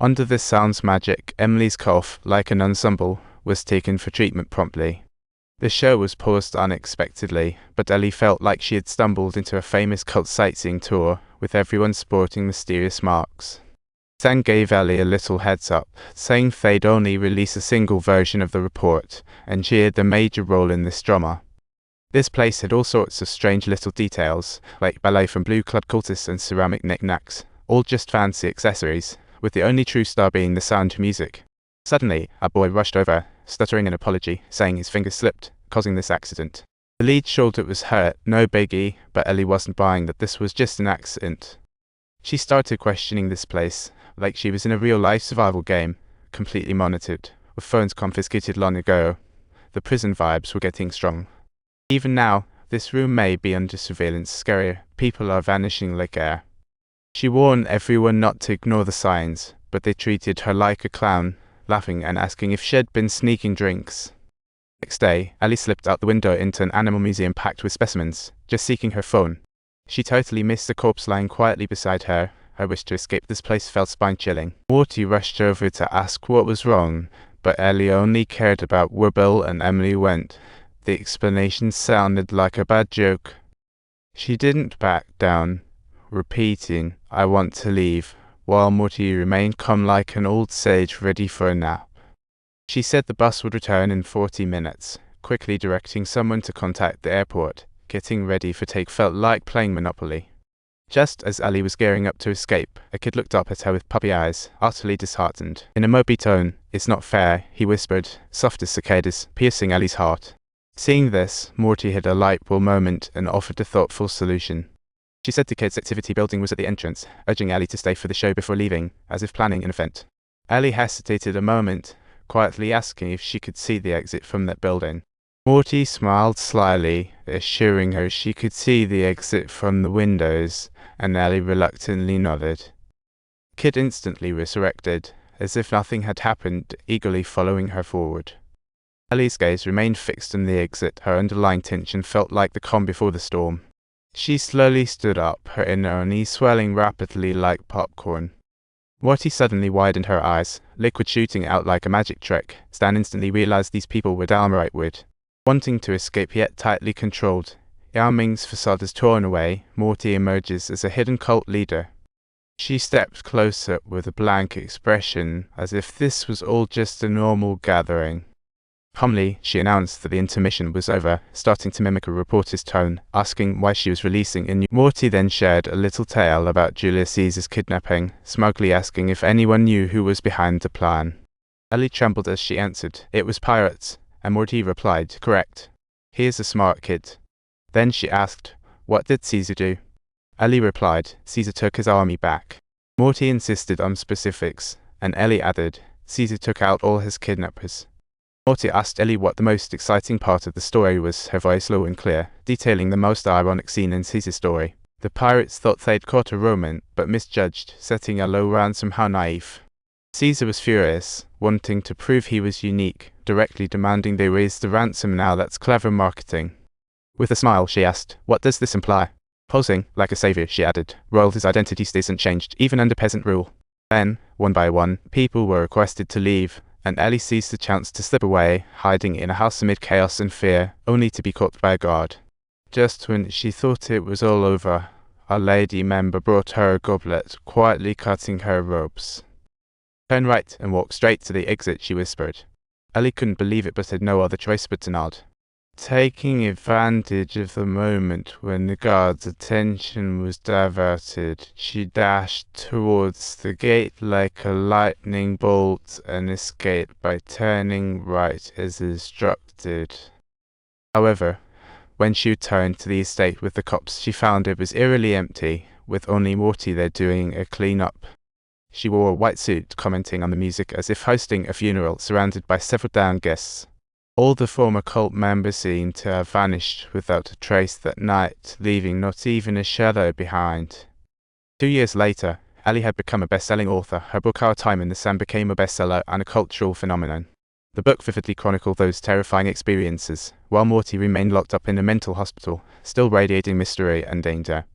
Under this sound's magic, Emily's cough, like an ensemble, was taken for treatment promptly. The show was paused unexpectedly, but Ellie felt like she had stumbled into a famous cult sightseeing tour, with everyone sporting mysterious marks. Sam gave Ellie a little heads up, saying they'd only release a single version of the report, and she had a major role in this drama. This place had all sorts of strange little details, like ballet from blue club cultists and ceramic knickknacks, all just fancy accessories, with the only true star being the sound of music. Suddenly, a boy rushed over, stuttering an apology, saying his finger slipped, causing this accident. The lead shoulder was hurt, no biggie, but Ellie wasn't buying that this was just an accident. She started questioning this place, like she was in a real-life survival game, completely monitored, with phones confiscated long ago. The prison vibes were getting strong. Even now, this room may be under surveillance, scarier. People are vanishing like air. She warned everyone not to ignore the signs, but they treated her like a clown, laughing and asking if she'd been sneaking drinks. Next day, Ellie slipped out the window into an animal museum packed with specimens, just seeking her phone. She totally missed the corpse lying quietly beside her. Her wish to escape this place felt spine-chilling. Morty rushed over to ask what was wrong, but Ellie only cared about where Bill and Emily went. The explanation sounded like a bad joke. She didn't back down, repeating, "I want to leave," while Morty remained calm like an old sage ready for a nap. She said the bus would return in 40 minutes, quickly directing someone to contact the airport. Getting ready for take felt like playing Monopoly. Just as Ellie was gearing up to escape, a kid looked up at her with puppy eyes, utterly disheartened. In a mopey tone, "It's not fair," he whispered, soft as cicadas, piercing Ellie's heart. Seeing this, Morty had a light bulb moment and offered a thoughtful solution. She said the kids' activity building was at the entrance, urging Ellie to stay for the show before leaving, as if planning an event. Ellie hesitated a moment, quietly asking if she could see the exit from that building. Morty smiled slyly, assuring her she could see the exit from the windows, and Ellie reluctantly nodded. Kid instantly resurrected, as if nothing had happened, eagerly following her forward. Ellie's gaze remained fixed on the exit. Her underlying tension felt like the calm before the storm. She slowly stood up, her inner unease swelling rapidly like popcorn. Morty suddenly widened her eyes, liquid shooting out like a magic trick. Stan instantly realized these people were downright weird. Wanting to escape yet tightly controlled, Yao Ming's facade is torn away. Morty emerges as a hidden cult leader. She stepped closer with a blank expression, as if this was all just a normal gathering. Calmly, she announced that the intermission was over, starting to mimic a reporter's tone, asking why she was releasing a new. Morty then shared a little tale about Julius Caesar's kidnapping, smugly asking if anyone knew who was behind the plan. Ellie trembled as she answered, "It was pirates," and Morty replied, "Correct. He is a smart kid." Then she asked, "What did Caesar do?" Ellie replied, "Caesar took his army back." Morty insisted on specifics, and Ellie added, "Caesar took out all his kidnappers." Morty asked Ellie what the most exciting part of the story was, her voice low and clear, detailing the most ironic scene in Caesar's story. The pirates thought they'd caught a Roman, but misjudged, setting a low ransom. How naive. Caesar was furious, wanting to prove he was unique, directly demanding they raise the ransom. Now that's clever marketing. With a smile, she asked, "What does this imply?" Posing like a savior, she added, "Royalty's identity stays unchanged, even under peasant rule." Then, one by one, people were requested to leave, and Ellie seized the chance to slip away, hiding in a house amid chaos and fear, only to be caught by a guard. Just when she thought it was all over, a lady member brought her a goblet, quietly cutting her ropes. "Turn right and walk straight to the exit," she whispered. Ellie couldn't believe it but had no other choice but to nod. Taking advantage of the moment when the guard's attention was diverted, she dashed towards the gate like a lightning bolt and escaped by turning right as instructed. However, when she returned to the estate with the cops, she found it was eerily empty, with only Morty there doing a clean-up. She wore a white suit, commenting on the music as if hosting a funeral, surrounded by several downed guests. All the former cult members seemed to have vanished without a trace that night, leaving not even a shadow behind. 2 years later, Ellie had become a best-selling author. Her book Our Time in the Sun became a bestseller and a cultural phenomenon. The book vividly chronicled those terrifying experiences, while Morty remained locked up in a mental hospital, still radiating mystery and danger.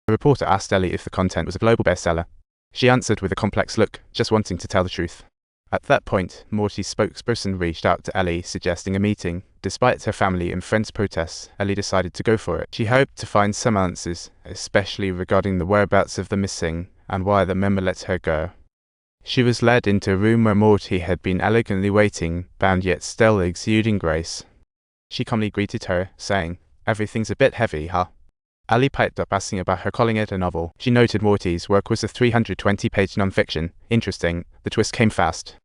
A reporter asked Ellie if the content was a global bestseller. She answered with a complex look, just wanting to tell the truth. At that point, Morty's spokesperson reached out to Ellie, suggesting a meeting. Despite her family and friends' protests, Ellie decided to go for it. She hoped to find some answers, especially regarding the whereabouts of the missing and why the member let her go. She was led into a room where Morty had been elegantly waiting, bound yet still exuding grace. She calmly greeted her, saying, "Everything's a bit heavy, huh?" Ellie piped up, asking about her calling it a novel. She noted Morty's work was a 320-page non-fiction. Interesting, the twist came fast.